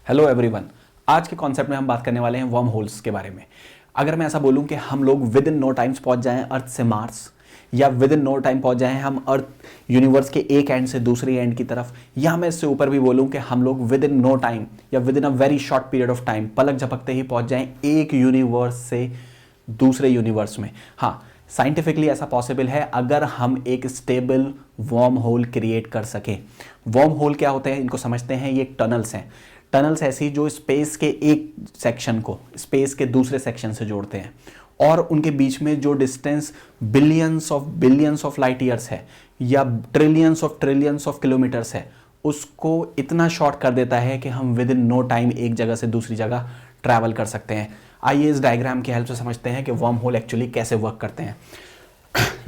Hello everyone. आज के concept में हम बात करने वाले हैं वर्म होल्स के बारे में। अगर मैं ऐसा बोलूं कि हम लोग विद इन नो टाइम्स पहुंच जाएं अर्थ से मार्स, या विद इन नो टाइम पहुंच जाएं हम अर्थ यूनिवर्स के एक एंड से दूसरे एंड की तरफ, या मैं इससे ऊपर भी बोलूं कि हम लोग विद इन नो टाइम या within a very short period of time पलक झपकते ही पहुंच जाएं एक यूनिवर्स से दूसरे यूनिवर्स में। हाँ, साइंटिफिकली ऐसा पॉसिबल है अगर हम एक स्टेबल वर्म होल क्रिएट कर सकें। वर्म होल क्या होते हैं इनको समझते हैं। ये टनल्स हैं। टनल्स ऐसी जो स्पेस के एक सेक्शन को स्पेस के दूसरे सेक्शन से जोड़ते हैं, और उनके बीच में जो distance billions of light years है या ट्रिलियंस ऑफ किलोमीटर्स है, उसको इतना शॉर्ट कर देता है कि हम विद इन नो टाइम एक जगह से दूसरी जगह ट्रैवल कर सकते हैं। आइए इस डायग्राम की हेल्प से समझते हैं कि वर्म होल एक्चुअली कैसे वर्क करते हैं।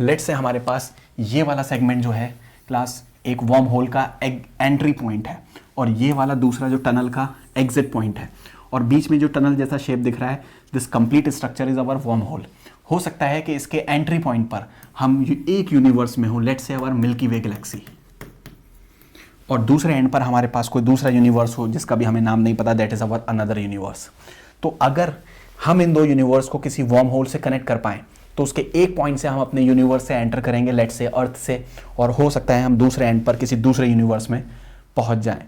लेट्स से हमारे पास ये वाला सेगमेंट जो है क्लास एक वर्म होल का एंट्री पॉइंट है, और ये वाला दूसरा जो टनल का एग्जिट पॉइंट है, और बीच में जो टनल जैसा शेप दिख रहा है, this complete structure is our worm hole. हो सकता है कि इसके एंट्री पॉइंट पर हम एक यूनिवर्स में हो, let's say our milky way Galaxy, और दूसरे एंड पर हमारे पास कोई दूसरा यूनिवर्स हो जिसका भी हमें नाम नहीं पता, that is our another universe. तो अगर हम इन दो यूनिवर्स को किसी वर्म होल से कनेक्ट कर पाएं तो उसके एक पॉइंट से हम अपने यूनिवर्स से एंटर करेंगे, लेट्स से अर्थ से, और हो सकता है हम दूसरे एंड पर किसी दूसरे यूनिवर्स में पहुंच जाएं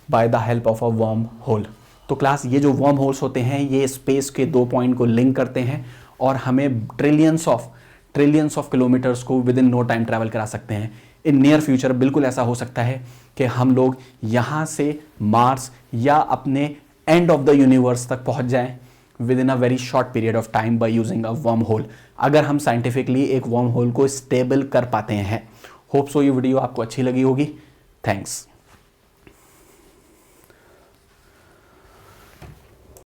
by the help of a worm hole. तो क्लास ये जो वर्म होल्स होते हैं ये स्पेस के दो पॉइंट को लिंक करते हैं और हमें ट्रिलियंस ऑफ किलोमीटर्स को within no time travel करा सकते हैं। इन नियर फ्यूचर बिल्कुल ऐसा हो सकता है कि हम लोग यहाँ से मार्स या अपने एंड ऑफ द यूनिवर्स तक पहुँच जाएं with in a very short period of time by using a worm hole, अगर हम साइंटिफिकली एक वर्म होल को स्टेबल कर पाते हैं। होप सो ये वीडियो आपको अच्छी लगी होगी। थैंक्स।